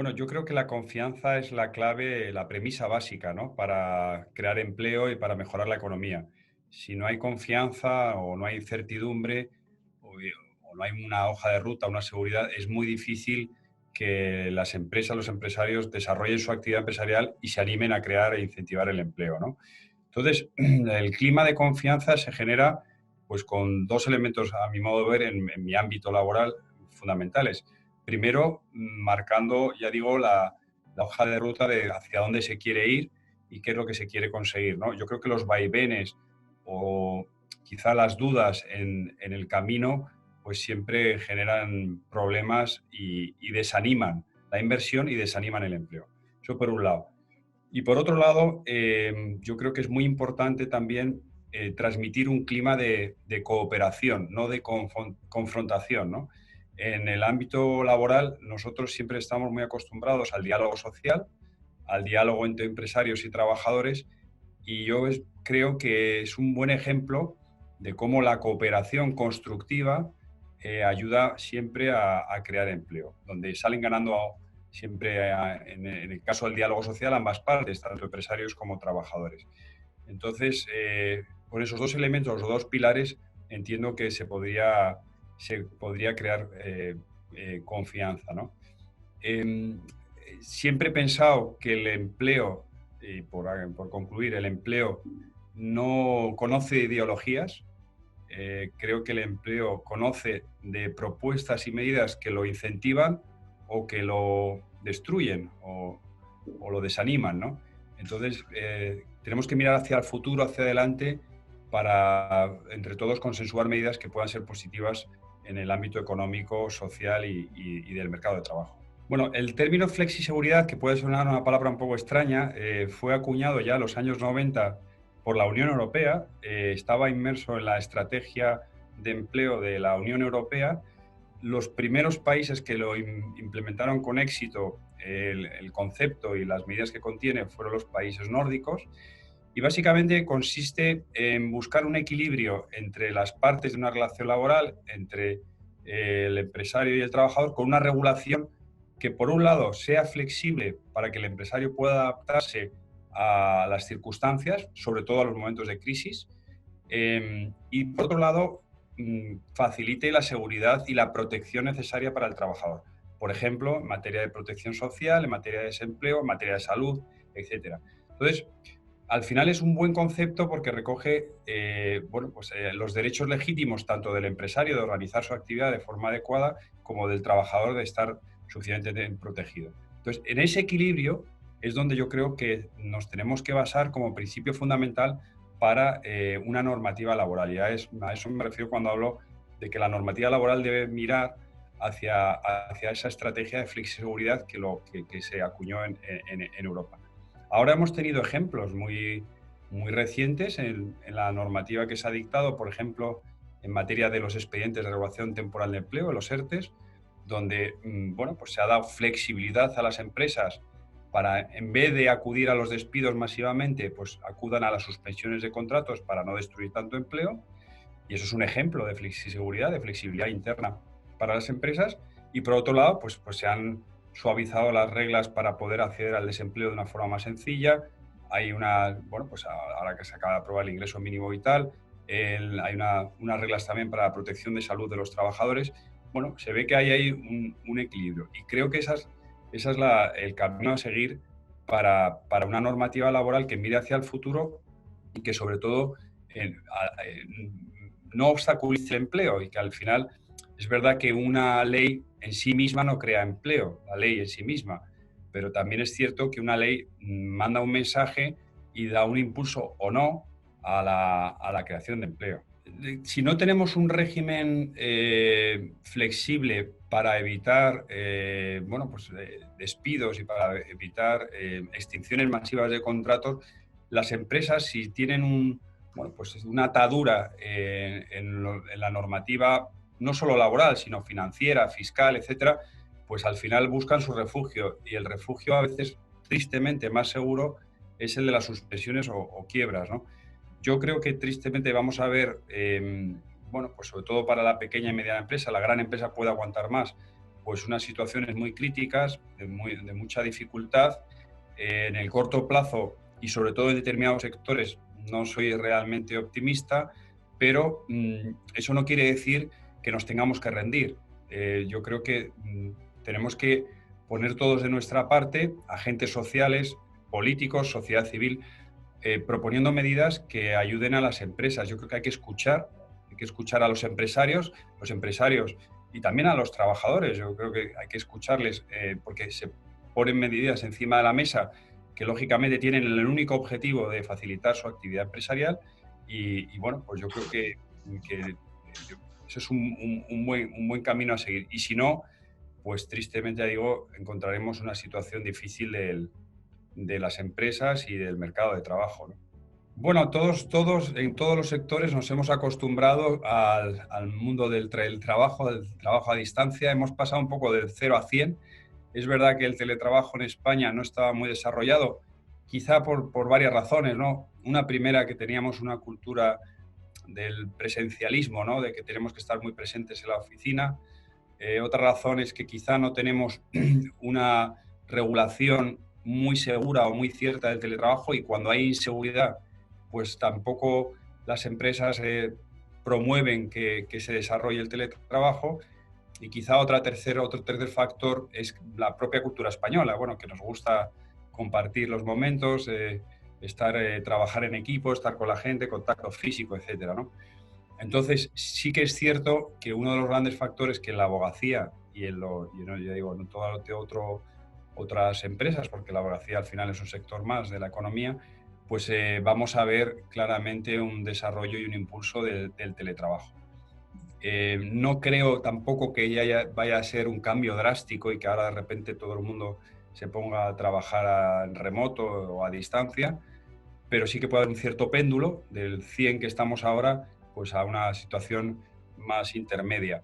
Bueno, yo creo que la confianza es la clave, la premisa básica, ¿no? Para crear empleo y para mejorar la economía. Si no hay confianza o no hay certidumbre o no hay una hoja de ruta, una seguridad, es muy difícil que las empresas, los empresarios desarrollen su actividad empresarial y se animen a crear e incentivar el empleo, ¿no? Entonces, el clima de confianza se genera pues con dos elementos, a mi modo de ver, en mi ámbito laboral fundamentales. Primero, marcando, ya digo, la hoja de ruta de hacia dónde se quiere ir y qué es lo que se quiere conseguir, ¿no? Yo creo que los vaivenes o quizá las dudas en el camino, pues siempre generan problemas y desaniman la inversión y desaniman el empleo. Eso por un lado. Y por otro lado, yo creo que es muy importante también transmitir un clima de cooperación, no de confrontación, ¿no? En el ámbito laboral, nosotros siempre estamos muy acostumbrados al diálogo social, al diálogo entre empresarios y trabajadores, y yo creo que es un buen ejemplo de cómo la cooperación constructiva ayuda siempre a crear empleo, donde salen ganando siempre, en el caso del diálogo social, ambas partes, tanto empresarios como trabajadores. Entonces, con esos dos elementos, los dos pilares, entiendo que se podría crear confianza, ¿no? Em, Siempre he pensado que el empleo, y por concluir, el empleo no conoce ideologías. Creo que el empleo conoce de propuestas y medidas que lo incentivan o que lo destruyen o lo desaniman, ¿no? Entonces, tenemos que mirar hacia el futuro, hacia adelante, para entre todos consensuar medidas que puedan ser positivas en el ámbito económico, social y del mercado de trabajo. Bueno, el término flexiseguridad, que puede sonar una palabra un poco extraña, fue acuñado ya en los años 90 por la Unión Europea. Estaba inmerso en la estrategia de empleo de la Unión Europea. Los primeros países que lo implementaron con éxito, el concepto y las medidas que contiene, fueron los países nórdicos. Y básicamente consiste en buscar un equilibrio entre las partes de una relación laboral, entre el empresario y el trabajador, con una regulación que, por un lado, sea flexible para que el empresario pueda adaptarse a las circunstancias, sobre todo a los momentos de crisis, y, por otro lado, facilite la seguridad y la protección necesaria para el trabajador. Por ejemplo, en materia de protección social, en materia de desempleo, en materia de salud, etcétera. Entonces, al final es un buen concepto porque recoge los derechos legítimos tanto del empresario de organizar su actividad de forma adecuada como del trabajador de estar suficientemente protegido. Entonces, en ese equilibrio es donde yo creo que nos tenemos que basar como principio fundamental para una normativa laboral. Y a eso me refiero cuando hablo de que la normativa laboral debe mirar hacia esa estrategia de flexibilidad que se acuñó en Europa. Ahora hemos tenido ejemplos muy recientes en la normativa que se ha dictado, por ejemplo, en materia de los expedientes de regulación temporal de empleo, los ERTES, donde pues se ha dado flexibilidad a las empresas para, en vez de acudir a los despidos masivamente, pues acudan a las suspensiones de contratos para no destruir tanto empleo. Y eso es un ejemplo de flexiseguridad, de flexibilidad interna para las empresas. Y por otro lado, pues se han suavizado las reglas para poder acceder al desempleo de una forma más sencilla. Hay pues ahora que se acaba de aprobar el ingreso mínimo vital, hay unas reglas también para la protección de salud de los trabajadores. Bueno, se ve que hay ahí un equilibrio. Y creo que esa es el camino a seguir para una normativa laboral que mire hacia el futuro y que sobre todo no obstaculice el empleo, y que al final es verdad que una ley en sí misma no crea empleo, la ley en sí misma, pero también es cierto que una ley manda un mensaje y da un impulso o no a la creación de empleo. Si no tenemos un régimen flexible para evitar despidos y para evitar extinciones masivas de contratos, las empresas, si tienen una atadura en la normativa, no solo laboral, sino financiera, fiscal, etcétera, pues al final buscan su refugio, y el refugio a veces, tristemente, más seguro es el de las suspensiones o quiebras, ¿no? Yo creo que tristemente vamos a ver, pues sobre todo para la pequeña y mediana empresa, la gran empresa puede aguantar más, pues unas situaciones muy críticas, de mucha dificultad. En el corto plazo y sobre todo en determinados sectores no soy realmente optimista, pero eso no quiere decir que nos tengamos que rendir. Yo creo que tenemos que poner todos de nuestra parte, agentes sociales, políticos, sociedad civil, proponiendo medidas que ayuden a las empresas. Yo creo que hay que escuchar a los empresarios y también a los trabajadores. Yo creo que hay que escucharles porque se ponen medidas encima de la mesa que lógicamente tienen el único objetivo de facilitar su actividad empresarial y bueno, pues yo creo que eso es un buen camino a seguir. Y si no, pues tristemente, ya digo, encontraremos una situación difícil de las empresas y del mercado de trabajo, ¿no? Bueno, en todos los sectores nos hemos acostumbrado al mundo del trabajo a distancia. Hemos pasado un poco del 0 a 100. Es verdad que el teletrabajo en España no estaba muy desarrollado, quizá por varias razones, ¿no? Una primera, que teníamos una cultura del presencialismo, ¿no? De que tenemos que estar muy presentes en la oficina. Otra razón es que quizá no tenemos una regulación muy segura o muy cierta del teletrabajo y cuando hay inseguridad, pues tampoco las empresas promueven que se desarrolle el teletrabajo. Y quizá otro tercer factor es la propia cultura española, bueno, que nos gusta compartir los momentos, trabajar en equipo, estar con la gente, contacto físico, etcétera, ¿no? Entonces, sí que es cierto que uno de los grandes factores que en la abogacía ya digo, en otras empresas, porque la abogacía al final es un sector más de la economía, pues vamos a ver claramente un desarrollo y un impulso del teletrabajo. No creo tampoco que ya vaya a ser un cambio drástico y que ahora de repente todo el mundo se ponga a trabajar en remoto o a distancia, pero sí que puede haber un cierto péndulo del 100 que estamos ahora, pues a una situación más intermedia.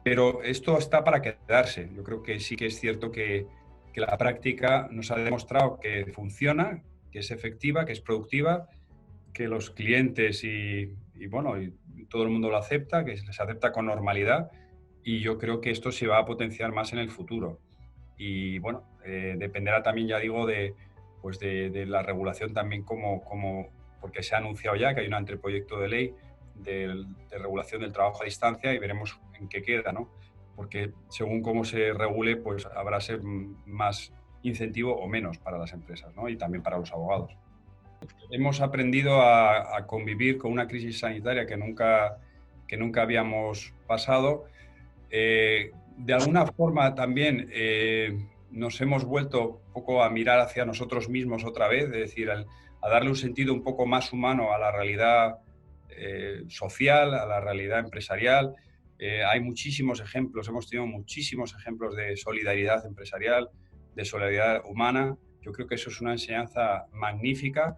Pero esto está para quedarse. Yo creo que sí que es cierto que la práctica nos ha demostrado que funciona, que es efectiva, que es productiva, que los clientes bueno, y todo el mundo lo acepta, que se acepta con normalidad y yo creo que esto se va a potenciar más en el futuro. Y bueno, dependerá también, ya digo, de la regulación también porque se ha anunciado ya que hay un anteproyecto de ley de regulación del trabajo a distancia y veremos en qué queda, ¿no? Porque según cómo se regule, pues habrá ser más incentivo o menos para las empresas, ¿no? Y también para los abogados. Hemos aprendido a convivir con una crisis sanitaria que nunca habíamos pasado. De alguna forma también nos hemos vuelto un poco a mirar hacia nosotros mismos otra vez, es decir, a darle un sentido un poco más humano a la realidad social, a la realidad empresarial. Hay muchísimos ejemplos, hemos tenido muchísimos ejemplos de solidaridad empresarial, de solidaridad humana. Yo creo que eso es una enseñanza magnífica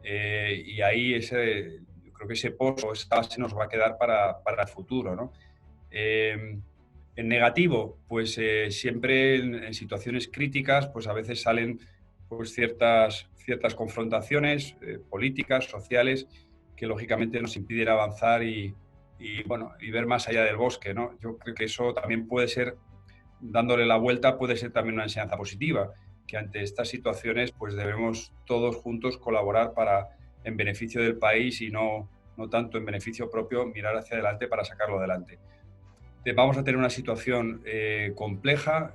y ahí yo creo que ese pozo, esa base nos va a quedar para el futuro, ¿no? En negativo, pues siempre en situaciones críticas, pues a veces salen pues, ciertas confrontaciones políticas, sociales, que lógicamente nos impiden avanzar bueno, y ver más allá del bosque, ¿no? Yo creo que eso también puede ser, dándole la vuelta, puede ser también una enseñanza positiva, que ante estas situaciones pues debemos todos juntos colaborar en beneficio del país y no tanto en beneficio propio, mirar hacia adelante para sacarlo adelante. Vamos a tener una situación compleja,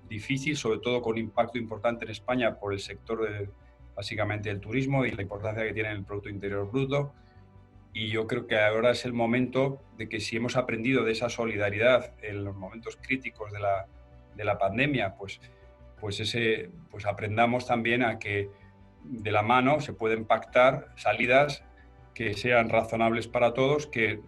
difícil, sobre todo con impacto importante en España por el sector básicamente del turismo y la importancia que tiene en el Producto Interior Bruto. Y yo creo que ahora es el momento de que si hemos aprendido de esa solidaridad en los momentos críticos de la pandemia, pues aprendamos también a que de la mano se pueden pactar salidas que sean razonables para todos, que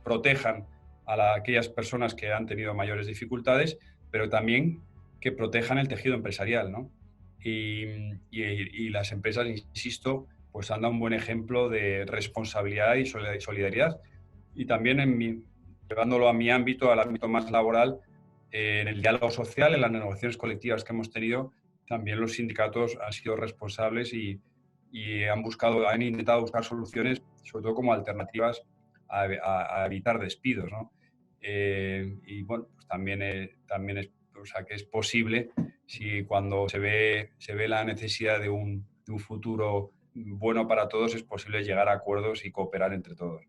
protejan a aquellas personas que han tenido mayores dificultades, pero también que protejan el tejido empresarial, ¿no? Y las empresas, insisto, pues han dado un buen ejemplo de responsabilidad y solidaridad. Y también llevándolo a mi ámbito, al ámbito más laboral, en el diálogo social, en las negociaciones colectivas que hemos tenido, también los sindicatos han sido responsables y han intentado buscar soluciones, sobre todo como alternativas a evitar despidos, ¿no? Y bueno, pues también es, o sea, que es posible si cuando se ve la necesidad de un futuro bueno para todos, es posible llegar a acuerdos y cooperar entre todos.